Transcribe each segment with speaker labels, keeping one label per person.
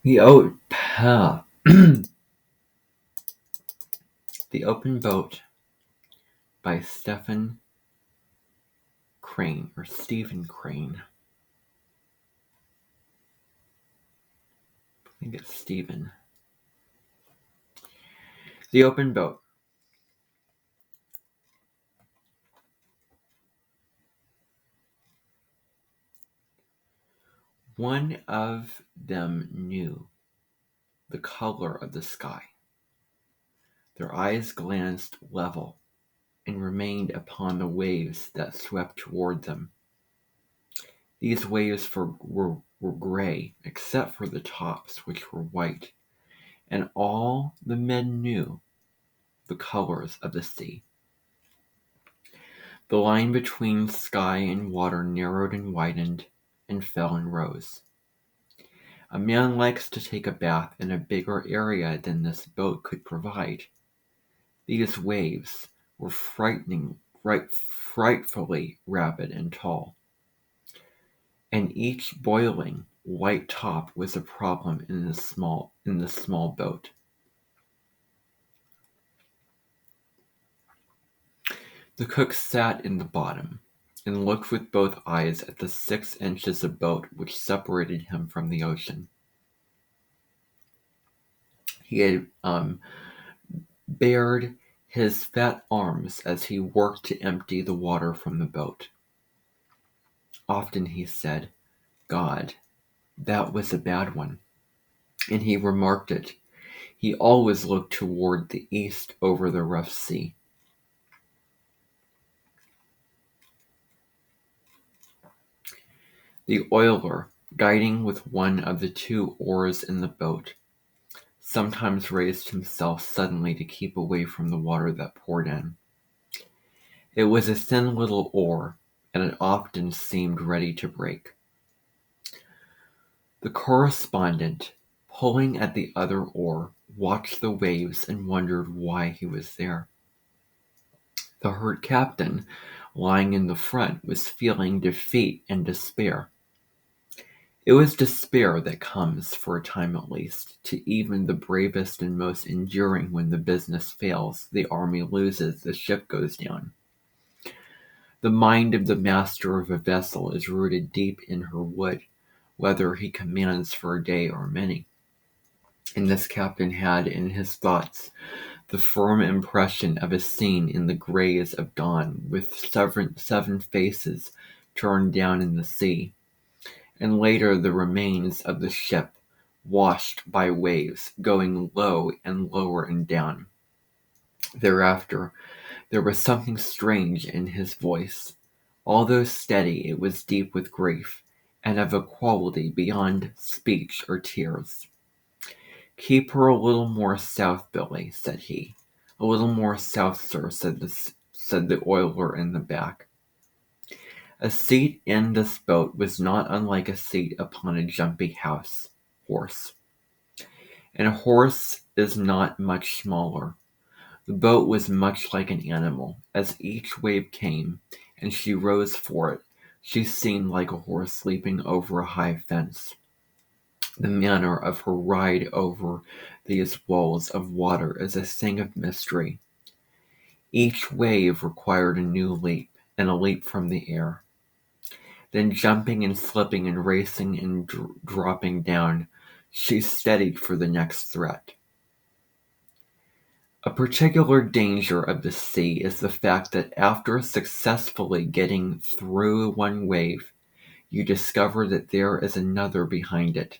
Speaker 1: The o- The Open Boat by Stephen Crane, or Stephen Crane. I think it's Stephen. The Open Boat. One of them knew the color of the sky. Their eyes glanced level and remained upon the waves that swept toward them. These waves were gray, except for the tops, which were white, and all the men knew the colors of the sea. The line between sky and water narrowed and widened, and fell and rose. A man likes to take a bath in a bigger area than this boat could provide. These waves were frightfully rapid and tall, and each boiling white top was a problem in the small boat. The cook sat in the bottom, and looked with both eyes at the 6 inches of boat which separated him from the ocean. He had bared his fat arms as he worked to empty the water from the boat. Often he said, "God, that was a bad one," and he remarked it. He always looked toward the east over the rough sea. The oiler, guiding with one of the 2 oars in the boat, sometimes raised himself suddenly to keep away from the water that poured in. It was a thin little oar, and it often seemed ready to break. The correspondent, pulling at the other oar, watched the waves and wondered why he was there. The hurt captain, lying in the front, was feeling defeat and despair. It was despair that comes, for a time at least, to even the bravest and most enduring. When the business fails, the army loses, the ship goes down. The mind of the master of a vessel is rooted deep in her wood, whether he commands for a day or many. And this captain had in his thoughts the firm impression of a scene in the grays of dawn, with seven faces turned down in the sea, and later the remains of the ship washed by waves, going low and lower and down. Thereafter, there was something strange in his voice. Although steady, it was deep with grief, and of a quality beyond speech or tears. "Keep her a little more south, Billy," said he. "A little more south, sir," said the oiler in the back. A seat in this boat was not unlike a seat upon a jumpy horse. And a horse is not much smaller. The boat was much like an animal. As each wave came, and she rose for it, she seemed like a horse leaping over a high fence. The manner of her ride over these walls of water is a thing of mystery. Each wave required a new leap, and a leap from the air. Then jumping and slipping and racing and dropping down, she steadied for the next threat. A particular danger of the sea is the fact that after successfully getting through one wave, you discover that there is another behind it.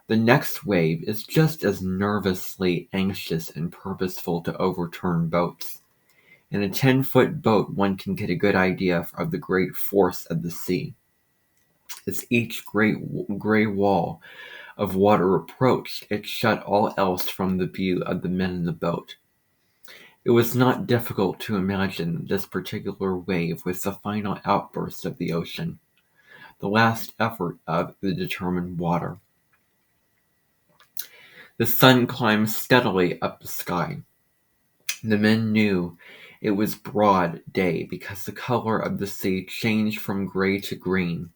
Speaker 1: The next wave is just as nervously anxious and purposeful to overturn boats. In a 10-foot boat, one can get a good idea of the great force of the sea. As each great gray wall of water approached, it shut all else from the view of the men in the boat. It was not difficult to imagine that this particular wave was the final outburst of the ocean, the last effort of the determined water. The sun climbed steadily up the sky. The men knew it was broad day because the color of the sea changed from gray to green,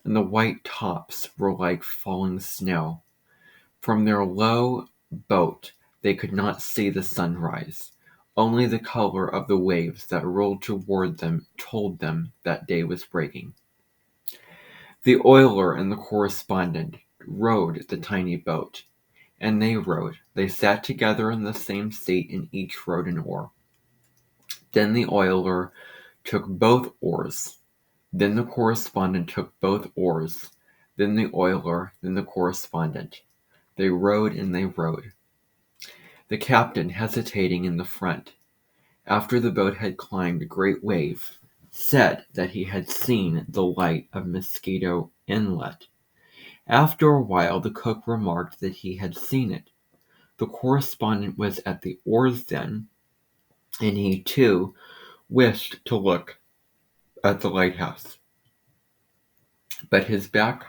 Speaker 1: and the white tops were like falling snow. From their low boat they could not see the sunrise. Only the color of the waves that rolled toward them told them that day was breaking. The oiler and the correspondent rowed the tiny boat, and they rowed. They sat together in the same seat, and each rowed an oar. Then the oiler took both oars. Then the correspondent took both oars. Then the oiler, then the correspondent. They rowed and they rowed. The captain, hesitating in the front, after the boat had climbed a great wave, said that he had seen the light of Mosquito Inlet. After a while the cook remarked that he had seen it. The correspondent was at the oars then, and he too wished to look at the lighthouse. But his back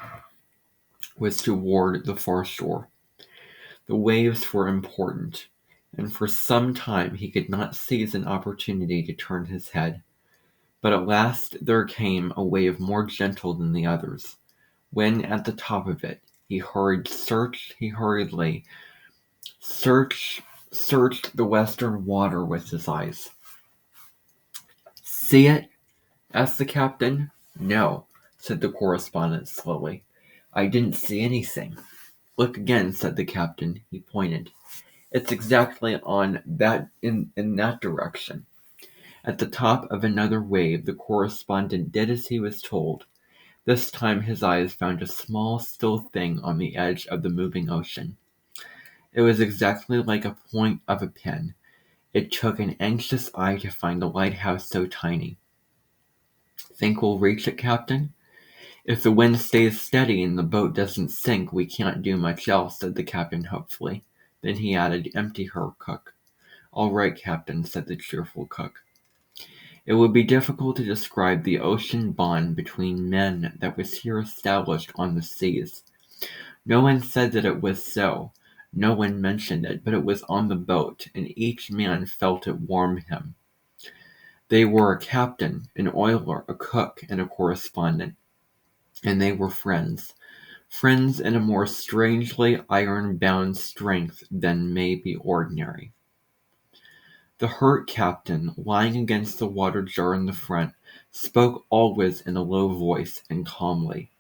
Speaker 1: was toward the far shore. The waves were important, and for some time he could not seize an opportunity to turn his head. But at last there came a wave more gentle than the others. When at the top of it, he hurriedly searched the western water with his eyes. "See it?" asked the captain. "No," said the correspondent slowly. "I didn't see anything." "Look again," said the captain. He pointed. "It's exactly on that in that direction." At the top of another wave the correspondent did as he was told. This time his eyes found a small still thing on the edge of the moving ocean. It was exactly like a point of a pin. It took an anxious eye to find a lighthouse so tiny. "Think we'll reach it, Captain?" "If the wind stays steady and the boat doesn't sink, we can't do much else," said the captain hopefully. Then he added, "Empty her, cook." "All right, Captain," said the cheerful cook. It would be difficult to describe the ocean bond between men that was here established on the seas. No one said that it was so. No one mentioned it, but it was on the boat, and each man felt it warm him. They were a captain, an oiler, a cook, and a correspondent, and they were friends. Friends in a more strangely iron-bound strength than may be ordinary. The hurt captain, lying against the water jar in the front, spoke always in a low voice and calmly,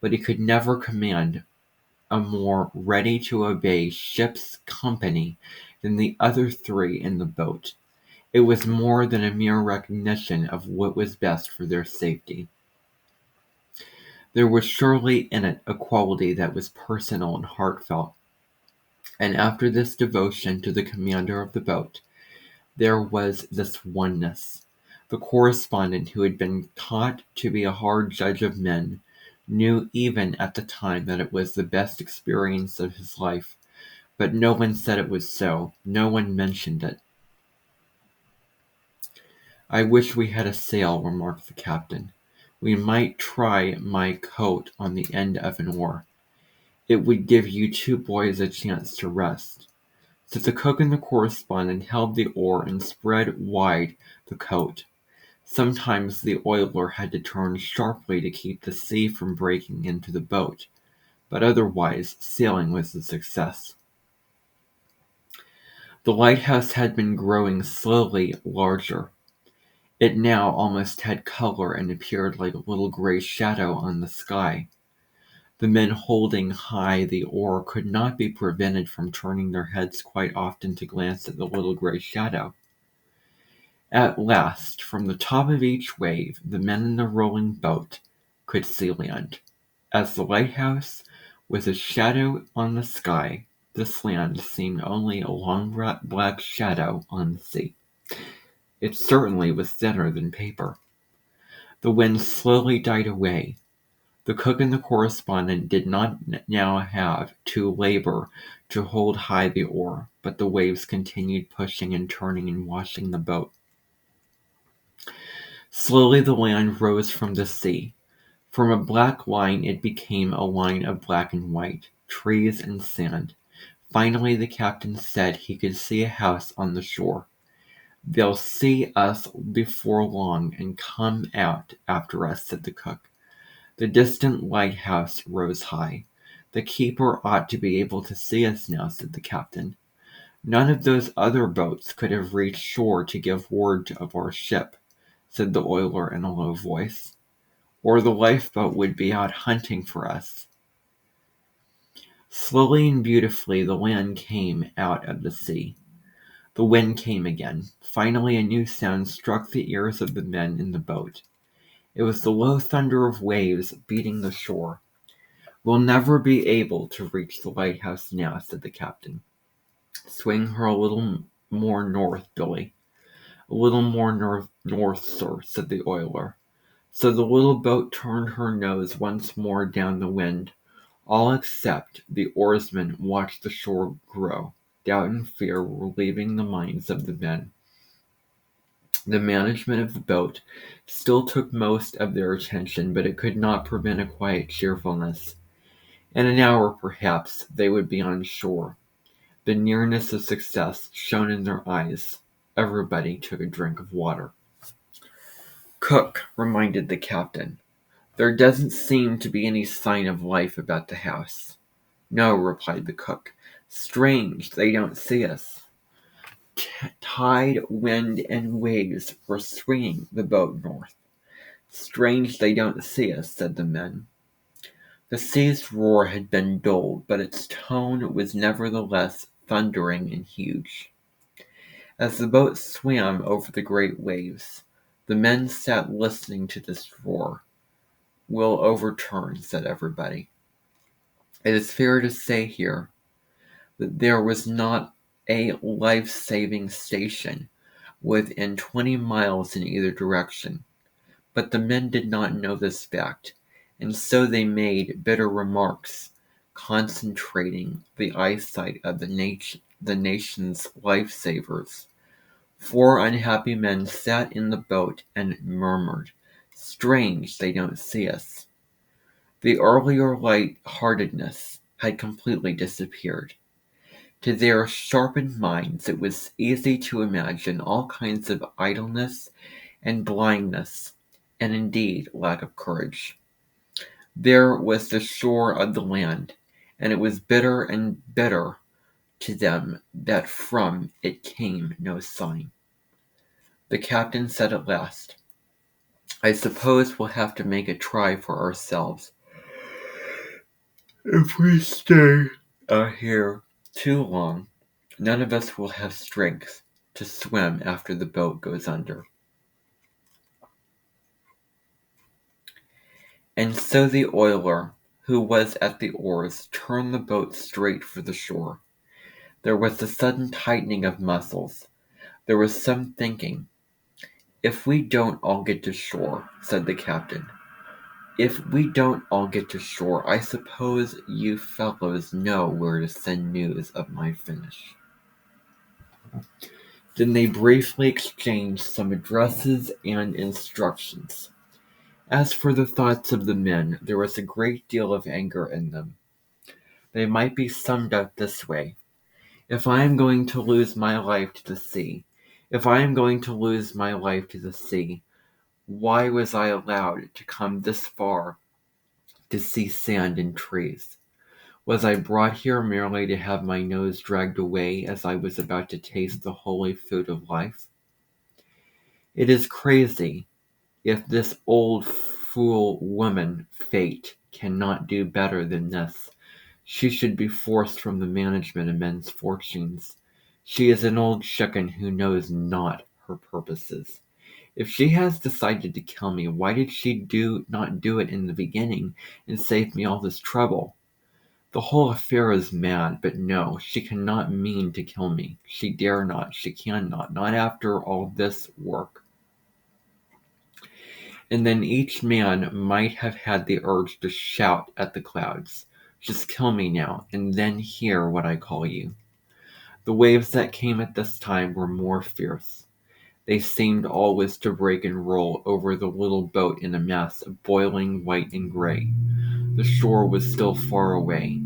Speaker 1: but he could never command a more ready-to-obey ship's company than the other three in the boat. It was more than a mere recognition of what was best for their safety. There was surely in it a quality that was personal and heartfelt, and after this devotion to the commander of the boat, there was this oneness. The correspondent, who had been taught to be a hard judge of men, knew even at the time that it was the best experience of his life, but no one said it was so. No one mentioned it. "I wish we had a sail," remarked the captain. "We might try my coat on the end of an oar. It would give you two boys a chance to rest." So the cook and the correspondent held the oar and spread wide the coat. Sometimes the oiler had to turn sharply to keep the sea from breaking into the boat, but otherwise sailing was a success. The lighthouse had been growing slowly larger. It now almost had color and appeared like a little gray shadow on the sky. The men holding high the oar could not be prevented from turning their heads quite often to glance at the little gray shadow. At last, from the top of each wave, the men in the rowing boat could see land. As the lighthouse was a shadow on the sky, this land seemed only a long black shadow on the sea. It certainly was thinner than paper. The wind slowly died away. The cook and the correspondent did not now have to labor to hold high the oar, but the waves continued pushing and turning and washing the boat. Slowly the land rose from the sea. From a black line it became a line of black and white, trees and sand. Finally the captain said he could see a house on the shore. "They'll see us before long and come out after us," said the cook. The distant lighthouse rose high. "The keeper ought to be able to see us now," said the captain. "None of those other boats could have reached shore to give word of our ship," said the oiler in a low voice, "or the lifeboat would be out hunting for us." Slowly and beautifully the land came out of the sea. The wind came again. Finally a new sound struck the ears of the men in the boat. It was the low thunder of waves beating the shore. "We'll never be able to reach the lighthouse now," said the captain. "Swing her a little more north, Billy." "A little more north, sir," said the oiler. So the little boat turned her nose once more down the wind. All except the oarsmen watched the shore grow. Doubt and fear were leaving the minds of the men. The management of the boat still took most of their attention, but it could not prevent a quiet cheerfulness. In an hour, perhaps, they would be on shore. The nearness of success shone in their eyes. Everybody took a drink of water. "Cook," reminded the captain, "there doesn't seem to be any sign of life about the house." "No," replied the cook. "Strange, they don't see us." Tide, wind, and waves were swinging the boat north. "Strange they don't see us," said the men. The sea's roar had been dulled, but its tone was nevertheless thundering and huge. As the boat swam over the great waves, the men sat listening to this roar. "We'll overturn," said everybody. It is fair to say here that there was not a life-saving station within 20 miles in either direction, but the men did not know this fact, and so they made bitter remarks, concentrating the eyesight of the nation's life-savers. 4 unhappy men sat in the boat and murmured, "Strange they don't see us." The earlier light-heartedness had completely disappeared. To their sharpened minds it was easy to imagine all kinds of idleness and blindness, and indeed lack of courage. There was the shore of the land, and it was bitter and bitter to them that from it came no sign. The captain said at last, "I suppose we'll have to make a try for ourselves. If we stay out here too long, none of us will have strength to swim after the boat goes under." And so the oiler, who was at the oars, turned the boat straight for the shore. There was a sudden tightening of muscles. There was some thinking. "If we don't all get to shore," said the captain, "if we don't all get to shore, I suppose you fellows know where to send news of my finish." Then they briefly exchanged some addresses and instructions. As for the thoughts of the men, there was a great deal of anger in them. They might be summed up this way: "If I am going to lose my life to the sea, if I am going to lose my life to the sea, why was I allowed to come this far to see sand and trees? Was I brought here merely to have my nose dragged away as I was about to taste the holy food of life? It is crazy if this old fool woman, Fate, cannot do better than this. She should be forced from the management of men's fortunes. She is an old chicken who knows not her purposes. If she has decided to kill me, why did she not do it in the beginning and save me all this trouble? The whole affair is mad, but no, she cannot mean to kill me. She dare not, she cannot, not after all this work." And then each man might have had the urge to shout at the clouds, "Just kill me now, and then hear what I call you." The waves that came at this time were more fierce. They seemed always to break and roll over the little boat in a mass of boiling white and gray. The shore was still far away.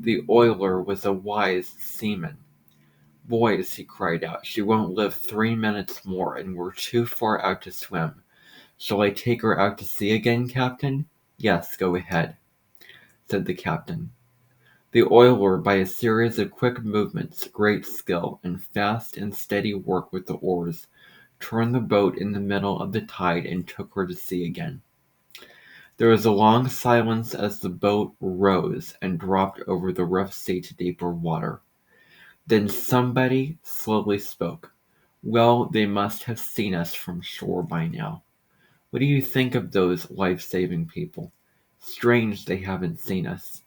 Speaker 1: The oiler was a wise seaman. "Boys," he cried out, "she won't live 3 minutes more, and we're too far out to swim. Shall I take her out to sea again, Captain?" "Yes, go ahead," said the captain. The oiler, by a series of quick movements, great skill, and fast and steady work with the oars, turned the boat in the middle of the tide and took her to sea again. There was a long silence as the boat rose and dropped over the rough sea to deeper water. Then somebody slowly spoke. "Well, they must have seen us from shore by now. What do you think of those life-saving people? Strange they haven't seen us.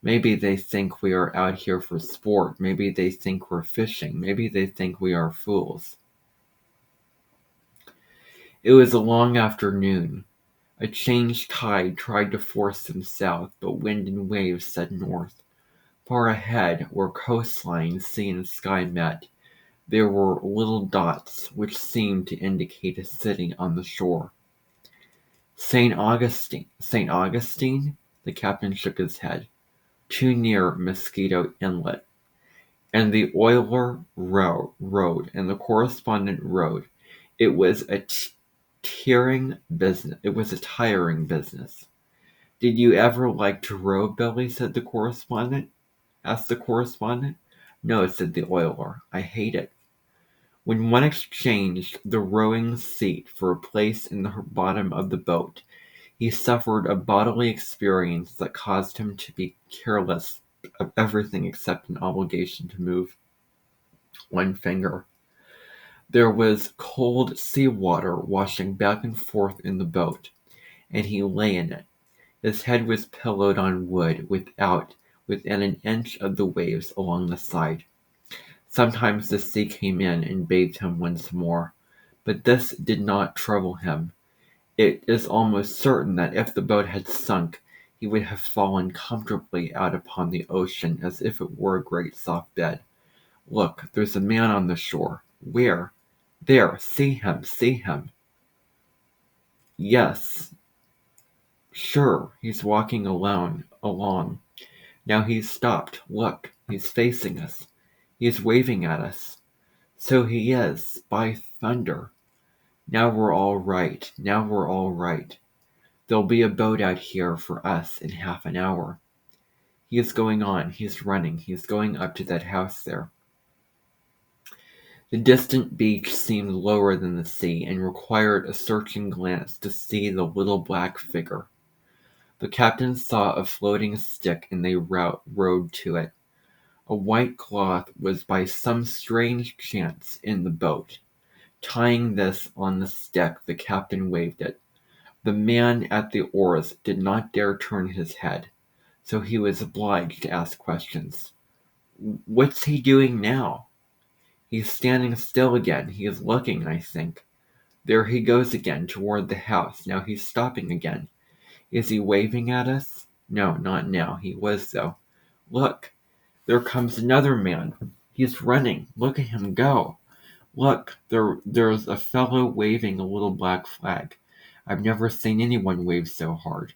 Speaker 1: Maybe they think we are out here for sport. Maybe they think we're fishing. Maybe they think we are fools." It was a long afternoon. A changed tide tried to force them south, but wind and waves said north. Far ahead, where coastline, sea, and sky met, there were little dots which seemed to indicate a city on the shore. St. Augustine. St. Augustine? The captain shook his head. Too near Mosquito Inlet. And the oiler rowed, and the correspondent rowed. It was a tiring business. It was a tiring business. "Did you ever like to row, Billy?" asked the correspondent. "No," said the oiler. "I hate it." When one exchanged the rowing seat for a place in the bottom of the boat, he suffered a bodily experience that caused him to be careless of everything except an obligation to move one finger. There was cold sea water washing back and forth in the boat, and he lay in it. His head was pillowed on wood within an inch of the waves along the side. Sometimes the sea came in and bathed him once more, but this did not trouble him. It is almost certain that if the boat had sunk, he would have fallen comfortably out upon the ocean as if it were a great soft bed. "Look, there's a man on the shore." "Where?" "There, see him, see him." "Yes, sure, he's walking along. Now he's stopped. Look, he's facing us. He's waving at us. So he is, by thunder. Now we're all right. Now we're all right. There'll be a boat out here for us in half an hour. He is going on. He's running. He's going up to that house there." The distant beach seemed lower than the sea, and required a searching glance to see the little black figure. The captain saw a floating stick, and they rowed to it. A white cloth was by some strange chance in the boat. Tying this on the stick, the captain waved it. The man at the oars did not dare turn his head, so he was obliged to ask questions. "What's he doing now?" "He's standing still again. He is looking, I think. There he goes again, toward the house. Now he's stopping again. Is he waving at us?" "No, not now. He was, though. Look, there comes another man. He's running. Look at him go. Look, there's a fellow waving a little black flag. I've never seen anyone wave so hard.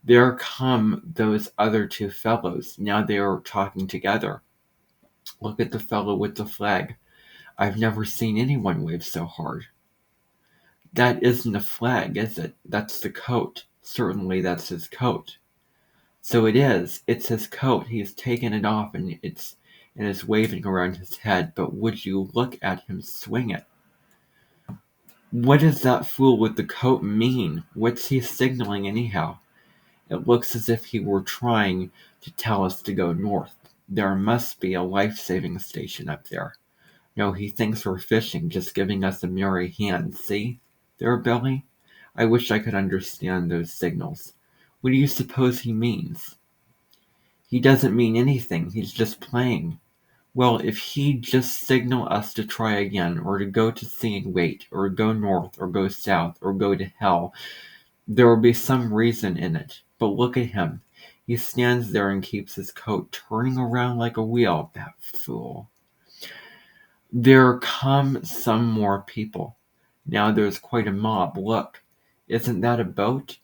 Speaker 1: There come those other two fellows. Now they are talking together. Look at the fellow with the flag. I've never seen anyone wave so hard." "That isn't a flag, is it? That's the coat. Certainly that's his coat." "So it is. It's his coat. He's taken it off and is waving around his head. But would you look at him swing it? What does that fool with the coat mean? What's he signaling anyhow? It looks as if he were trying to tell us to go north. There must be a life-saving station up there. No, he thinks we're fishing, just giving us a merry hand. See? There, Billy? I wish I could understand those signals. What do you suppose he means?" "He doesn't mean anything. He's just playing." "Well, if he'd just signal us to try again, or to go to sea and wait, or go north, or go south, or go to hell, there will be some reason in it. But look at him. He stands there and keeps his coat turning around like a wheel. That fool." "There come some more people. Now there's quite a mob. Look. Isn't that a boat?"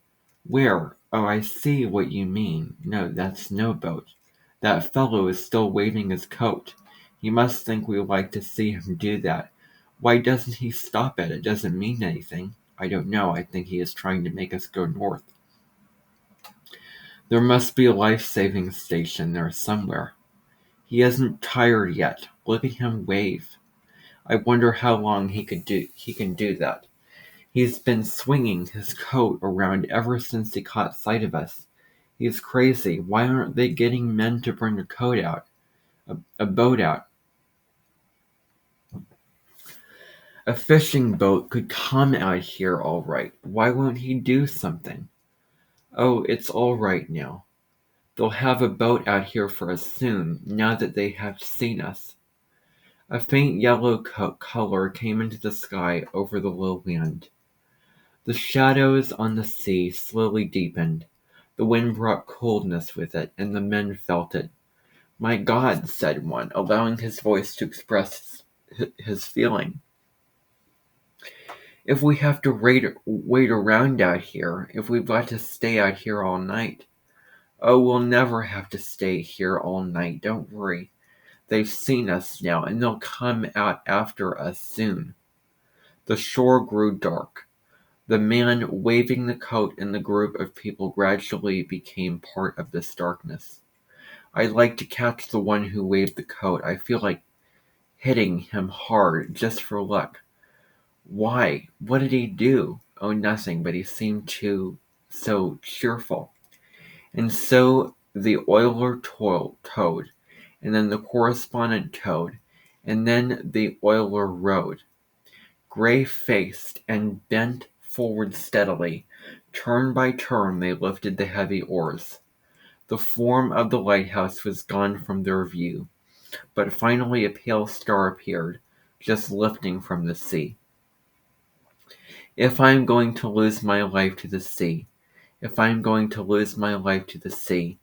Speaker 1: "Where? Oh, I see what you mean. No, that's no boat. That fellow is still waving his coat. He must think we like to see him do that. Why doesn't he stop it? It doesn't mean anything." "I don't know. I think he is trying to make us go north." There must be a life-saving station there somewhere. He isn't tired yet. Look at him wave. I wonder how long he can do that. He's been swinging his coat around ever since he caught sight of us. He's crazy. Why aren't they getting men to bring a coat out? A boat out? A fishing boat could come out here all right. Why won't he do something? Oh, it's all right now. They'll have a boat out here for us soon, now that they have seen us. A faint yellow color came into the sky over the low land. The shadows on the sea slowly deepened. The wind brought coldness with it, and the men felt it. "My God," said one, allowing his voice to express his feeling. "If we have to wait around out here, if we've got to stay out here all night." "Oh, we'll never have to stay here all night, don't worry. They've seen us now, and they'll come out after us soon." The shore grew dark. The man waving the coat and the group of people gradually became part of this darkness. I'd like to catch the one who waved the coat. I feel like hitting him hard, just for luck. Why? What did he do? Oh, nothing, but he seemed so cheerful. And so the oiler towed, and then the correspondent towed, and then the oiler rowed. Gray-faced and bent forward steadily, turn by turn they lifted the heavy oars. The form of the lighthouse was gone from their view, but finally a pale star appeared, just lifting from the sea. If I am going to lose my life to the sea, if I am going to lose my life to the sea,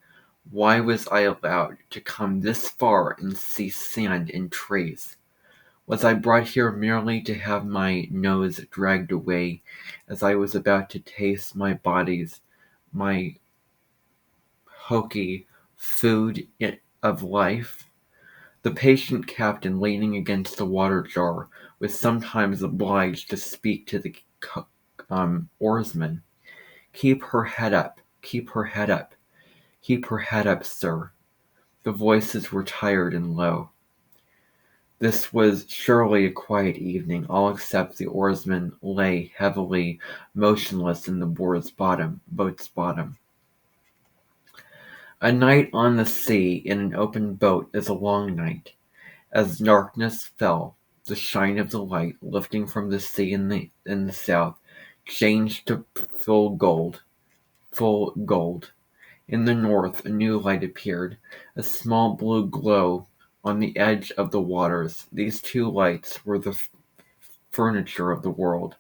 Speaker 1: why was I allowed to come this far and see sand and trees? Was I brought here merely to have my nose dragged away as I was about to taste my hokey food of life? The patient captain, leaning against the water jar, was sometimes obliged to speak to the oarsman. "Keep her head up, keep her head up, keep her head up, sir." The voices were tired and low. This was surely a quiet evening. All except the oarsman lay heavily motionless in the boat's bottom. A night on the sea in an open boat is a long night. As darkness fell, the shine of the light, lifting from the sea in the south, changed to full gold. In the north, a new light appeared, a small blue glow on the edge of the waters. These two lights were the furniture of the world.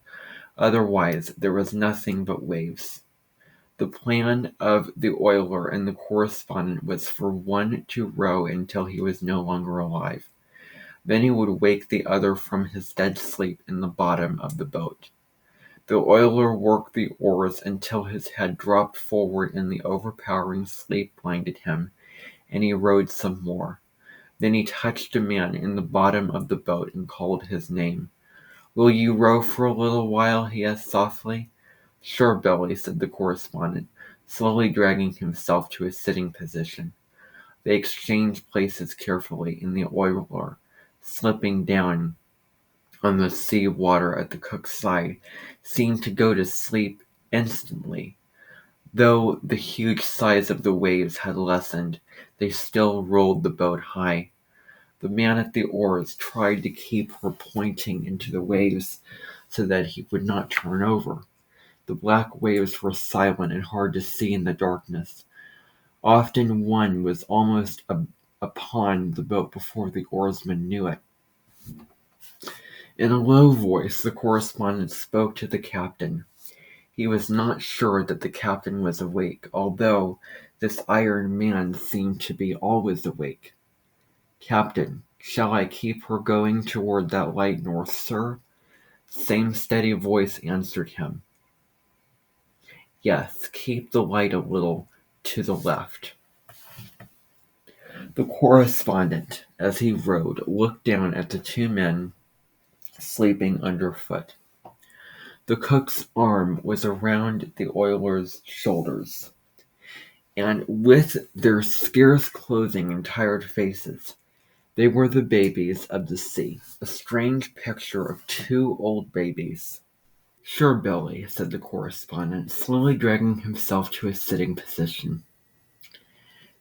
Speaker 1: Otherwise, there was nothing but waves. The plan of the oiler and the correspondent was for one to row until he was no longer alive. Then he would wake the other from his dead sleep in the bottom of the boat. The oiler worked the oars until his head dropped forward and the overpowering sleep blinded him, and he rowed some more. Then he touched a man in the bottom of the boat and called his name. "Will you row for a little while?" he asked softly. "Sure, Billy," said the correspondent, slowly dragging himself to a sitting position. They exchanged places carefully, and the oiler, slipping down on the sea water at the cook's side, seemed to go to sleep instantly. Though the huge size of the waves had lessened, they still rolled the boat high. The man at the oars tried to keep her pointing into the waves so that he would not turn over. The black waves were silent and hard to see in the darkness. Often one was almost upon the boat before the oarsman knew it. In a low voice, the correspondent spoke to the captain. He was not sure that the captain was awake, although this iron man seemed to be always awake. "Captain, shall I keep her going toward that light north, sir?" Same steady voice answered him. "Yes, keep the light a little to the left." The correspondent, as he rowed, looked down at the two men sleeping underfoot. The cook's arm was around the oiler's shoulders. and with their scarce clothing and tired faces, they were the babies of the sea, a strange picture of two old babies. "Sure, Billy," said the correspondent, slowly dragging himself to a sitting position.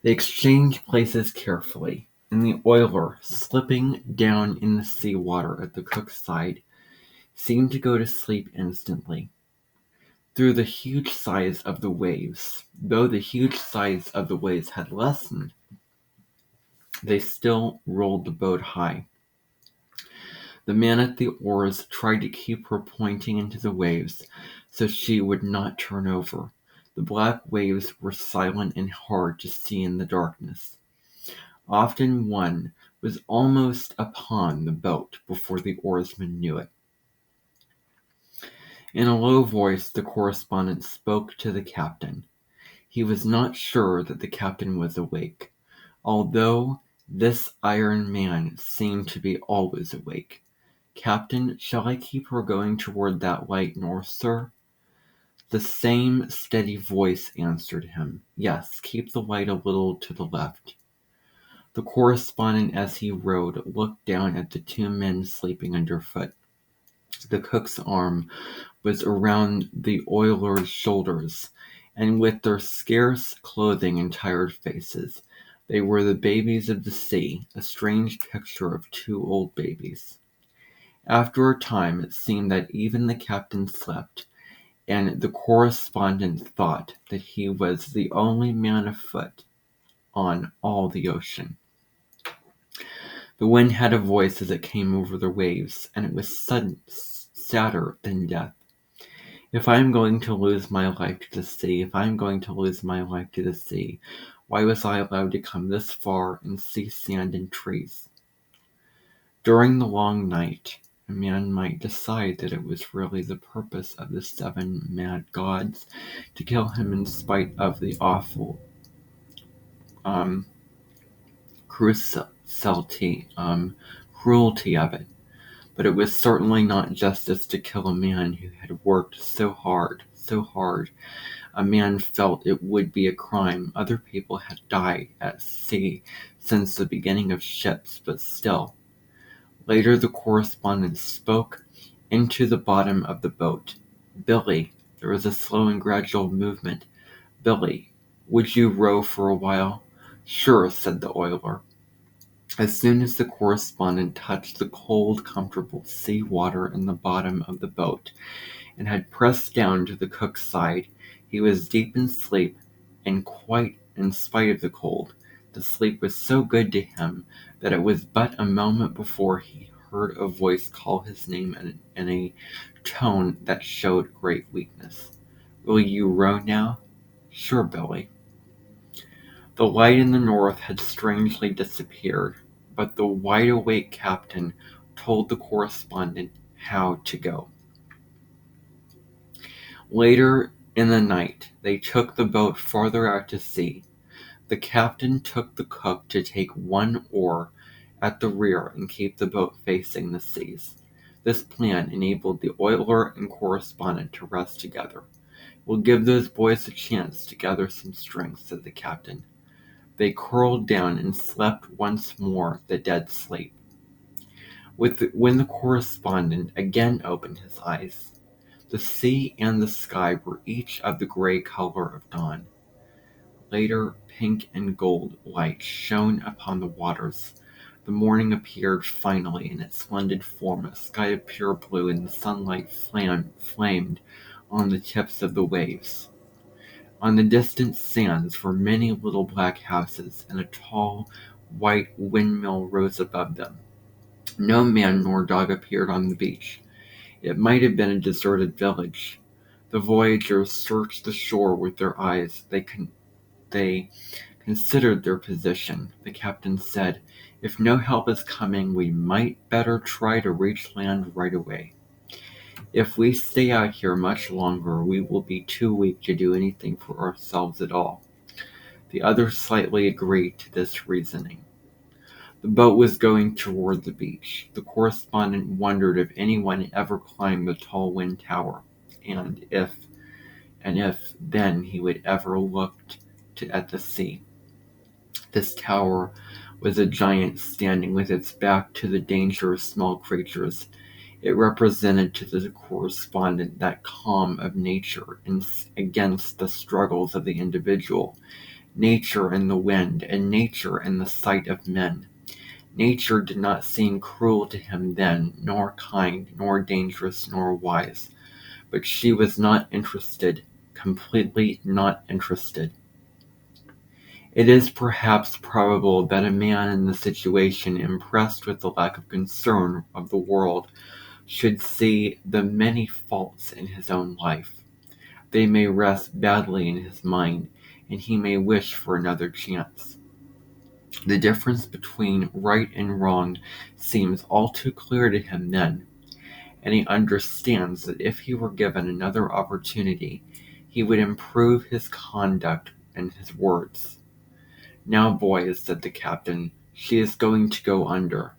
Speaker 1: They exchanged places carefully, and the oiler, slipping down in the sea water at the cook's side, seemed to go to sleep instantly. Though the huge size of the waves had lessened, they still rolled the boat high. The man at the oars tried to keep her pointing into the waves so she would not turn over. The black waves were silent and hard to see in the darkness. Often one was almost upon the boat before the oarsman knew it. In a low voice the correspondent spoke to the captain. He was not sure that the captain was awake, although this iron man seemed to be always awake. "Captain, shall I keep her going toward that light north, sir?" The same steady voice answered him. "Yes, keep the light a little to the left." The correspondent, as he rowed, looked down at the two men sleeping underfoot. The cook's arm was around the oiler's shoulders, and with their scarce clothing and tired faces, they were the babies of the sea, a strange picture of two old babies. After a time it seemed that even the captain slept, and the correspondent thought that he was the only man afoot on all the ocean. The wind had a voice as it came over the waves, and it was sadder than death. "If I am going to lose my life to the sea, if I am going to lose my life to the sea, why was I allowed to come this far and see sand and trees?" During the long night, a man might decide that it was really the purpose of the seven mad gods to kill him in spite of the awful um, cruelty, of it. But it was certainly not justice to kill a man who had worked so hard, so hard. A man felt it would be a crime. Other people had died at sea since the beginning of ships, but still. Later the correspondent spoke into the bottom of the boat. "Billy," there was a slow and gradual movement. "Billy, would you row for a while?" "Sure," said the oiler. As soon as the correspondent touched the cold, comfortable sea water in the bottom of the boat, and had pressed down to the cook's side, he was deep in sleep, and quite in spite of the cold. The sleep was so good to him that it was but a moment before he heard a voice call his name in a tone that showed great weakness. "Will you row now?" "Sure, Billy." The light in the north had strangely disappeared, but the wide-awake captain told the correspondent how to go. Later in the night, they took the boat farther out to sea. The captain took the cook to take one oar at the rear and keep the boat facing the seas. This plan enabled the oiler and correspondent to rest together. "We'll give those boys a chance to gather some strength," said the captain. They curled down and slept once more the dead sleep. When the correspondent again opened his eyes, the sea and the sky were each of the gray color of dawn. Later, pink and gold light shone upon the waters. The morning appeared finally in its splendid form, a sky of pure blue, and the sunlight flamed on the tips of the waves. On the distant sands were many little black houses, and a tall, white windmill rose above them. No man nor dog appeared on the beach. It might have been a deserted village. The voyagers searched the shore with their eyes. They considered their position. The captain said, "If no help is coming, we might better try to reach land right away. If we stay out here much longer, we will be too weak to do anything for ourselves at all." The others slightly agreed to this reasoning. The boat was going toward the beach. The correspondent wondered if anyone ever climbed the tall wind tower, and if then he would ever look looked at the sea. This tower was a giant standing with its back to the danger of small creatures. It represented to the correspondent that calm of nature against the struggles of the individual, nature in the wind, and nature in the sight of men. Nature did not seem cruel to him then, nor kind, nor dangerous, nor wise. But she was not interested, completely not interested. It is perhaps probable that a man in the situation, impressed with the lack of concern of the world, should see the many faults in his own life. They may rest badly in his mind, and he may wish for another chance. The difference between right and wrong seems all too clear to him then, and he understands that if he were given another opportunity, he would improve his conduct and his words. "Now, boys," said the captain, "she is going to go under.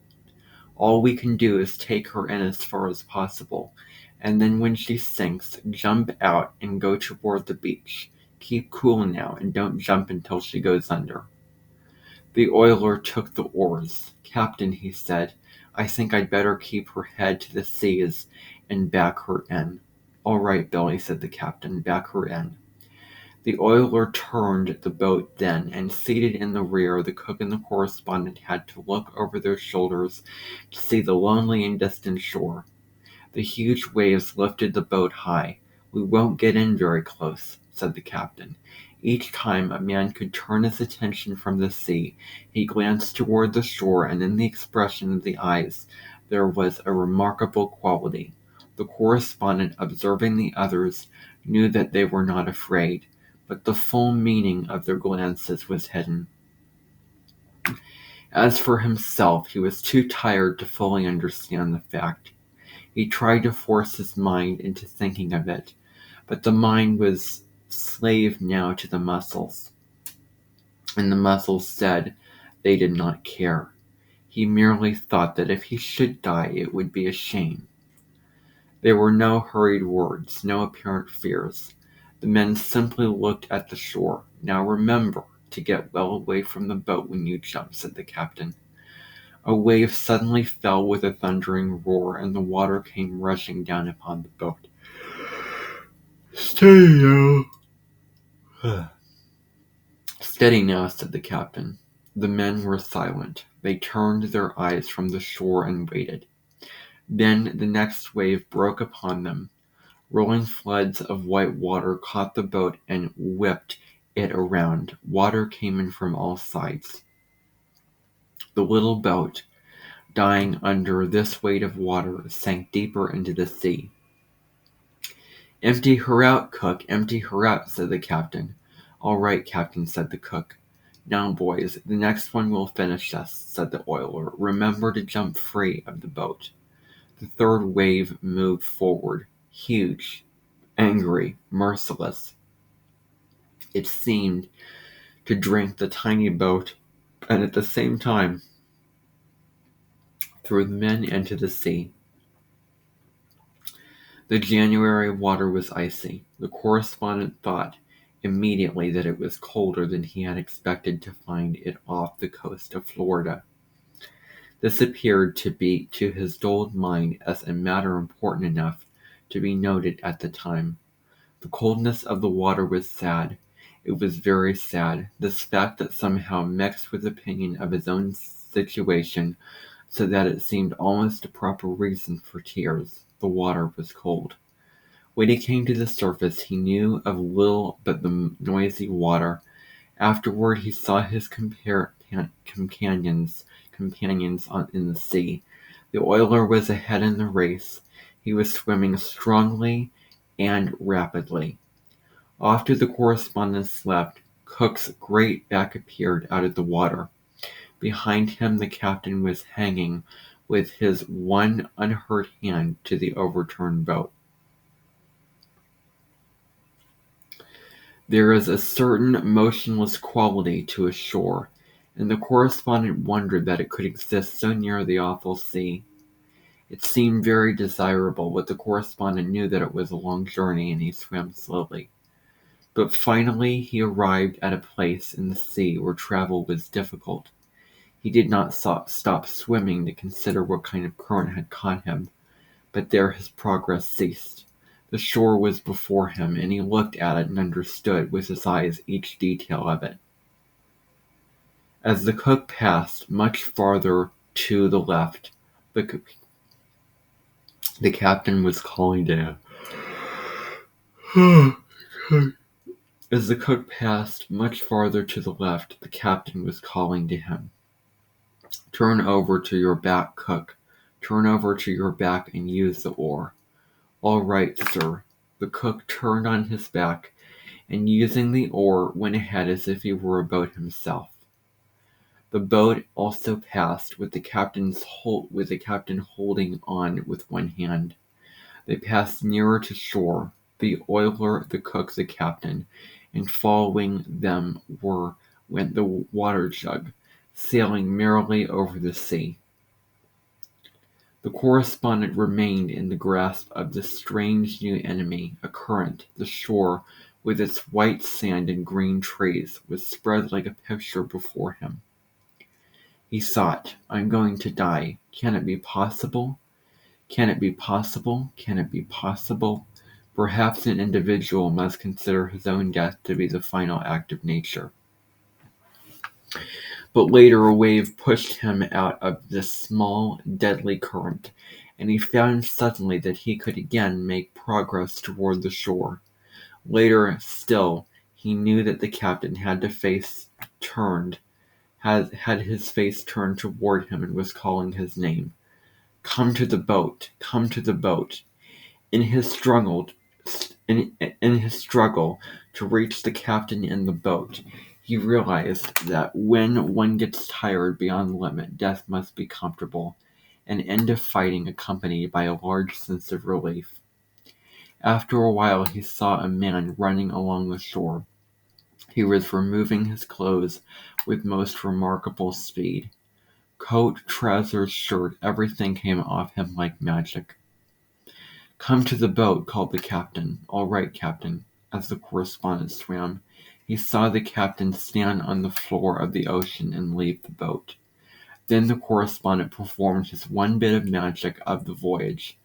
Speaker 1: All we can do is take her in as far as possible, and then when she sinks, jump out and go toward the beach. Keep cool now, and don't jump until she goes under." The oiler took the oars. "Captain," he said, "I think I'd better keep her head to the seas and back her in." "All right, Billy," said the captain, "back her in." The oiler turned the boat then, and seated in the rear, the cook and the correspondent had to look over their shoulders to see the lonely and distant shore. The huge waves lifted the boat high. "We won't get in very close," said the captain. Each time a man could turn his attention from the sea, he glanced toward the shore, and in the expression of the eyes there was a remarkable quality. The correspondent, observing the others, knew that they were not afraid, but the full meaning of their glances was hidden. As for himself, he was too tired to fully understand the fact. He tried to force his mind into thinking of it, but the mind was slave now to the muscles, and the muscles said they did not care. He merely thought that if he should die, it would be a shame. There were no hurried words, no apparent fears. The men simply looked at the shore. "Now remember to get well away from the boat when you jump," said the captain. A wave suddenly fell with a thundering roar, and the water came rushing down upon the boat. "Steady now." "Steady now," said the captain. The men were silent. They turned their eyes from the shore and waited. Then the next wave broke upon them. Rolling floods of white water caught the boat and whipped it around. Water came in from all sides. The little boat, dying under this weight of water, sank deeper into the sea. "Empty her out, cook, empty her out," said the captain. "All right, captain," said the cook. "Now, boys, the next one will finish us," said the oiler. "Remember to jump free of the boat." The third wave moved forward, huge, angry, merciless. It seemed to drink the tiny boat, and at the same time threw the men into the sea. The January water was icy. The correspondent thought immediately that it was colder than he had expected to find it off the coast of Florida. This appeared to be to his dulled mind as a matter important enough to be noted at the time. The coldness of the water was sad. It was very sad, this fact that somehow mixed with opinion of his own situation, so that it seemed almost a proper reason for tears. The water was cold. When he came to the surface, he knew of little but the noisy water. Afterward, he saw his companions in the sea. The oiler was ahead in the race. He was swimming strongly and rapidly. After the correspondents left, Cook's great back appeared out of the water. Behind him the captain was hanging with his one unhurt hand to the overturned boat. There is a certain motionless quality to a shore, and the correspondent wondered that it could exist so near the awful sea. It seemed very desirable, but the correspondent knew that it was a long journey, and he swam slowly. But finally he arrived at a place in the sea where travel was difficult. He did not stop swimming to consider what kind of current had caught him, but there his progress ceased. The shore was before him, and he looked at it and understood with his eyes each detail of it. As the cook passed much farther to the left, the, the captain was calling to him. As the cook passed much farther to the left, the captain was calling to him. "Turn over to your back, cook. Turn over to your back and use the oar." "All right, sir." The cook turned on his back, and using the oar went ahead as if he were a boat himself. The boat also passed, with the captain holding on with one hand. They passed nearer to shore, the oiler, the cook, the captain, and following them went the water jug, sailing merrily over the sea. The correspondent remained in the grasp of this strange new enemy. A current, the shore, with its white sand and green trees, was spread like a picture before him. He thought, "I'm going to die. Can it be possible? Can it be possible? Can it be possible?" Perhaps an individual must consider his own death to be the final act of nature. But later a wave pushed him out of this small, deadly current, and he found suddenly that he could again make progress toward the shore. Later still, he knew that the captain had his face turned toward him and was calling his name. "Come to the boat! Come to the boat!" In his struggle to reach the captain in the boat, he realized that when one gets tired beyond the limit, death must be comfortable, an end of fighting accompanied by a large sense of relief. After a while he saw a man running along the shore. He was removing his clothes with most remarkable speed. Coat, trousers, shirt, everything came off him like magic. "Come to the boat," called the captain. "All right, captain." As the correspondent swam, he saw the captain stand on the floor of the ocean and leave the boat. Then the correspondent performed his one bit of magic of the voyage.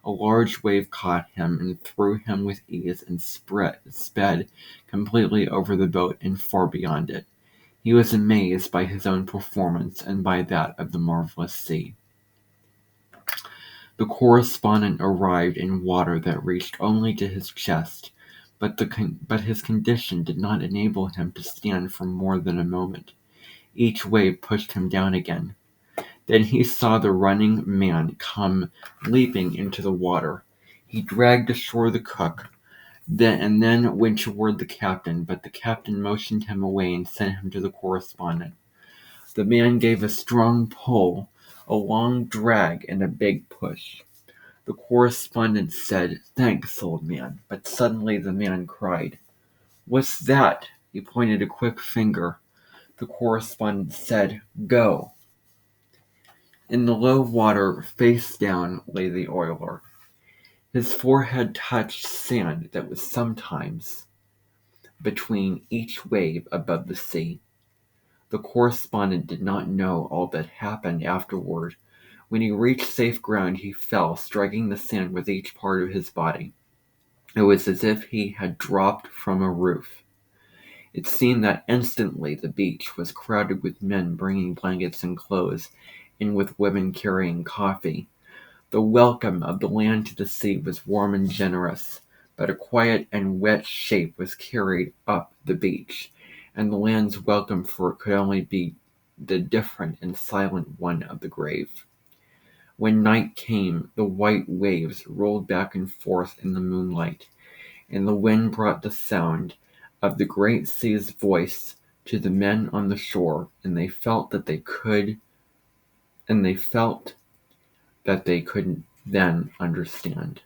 Speaker 1: A large wave caught him and threw him with ease and sped completely over the boat and far beyond it. He was amazed by his own performance and by that of the marvelous sea. The correspondent arrived in water that reached only to his chest, but his condition did not enable him to stand for more than a moment. Each wave pushed him down again. Then he saw the running man come leaping into the water. He dragged ashore the cook, and then went toward the captain, but the captain motioned him away and sent him to the correspondent. The man gave a strong pull, a long drag, and a big push. The correspondent said, "Thanks, old man," but suddenly the man cried, "What's that?" He pointed a quick finger. The correspondent said, "Go." In the low water, face down, lay the oiler. His forehead touched sand that was sometimes between each wave above the sea. The correspondent did not know all that happened afterward. When he reached safe ground, he fell, striking the sand with each part of his body. It was as if he had dropped from a roof. It seemed that instantly the beach was crowded with men bringing blankets and clothes, and with women carrying coffee. The welcome of the land to the sea was warm and generous, but a quiet and wet shape was carried up the beach, and the land's welcome for it could only be the different and silent one of the grave. When night came, the white waves rolled back and forth in the moonlight, and the wind brought the sound of the great sea's voice to the men on the shore, and they felt that they could then understand.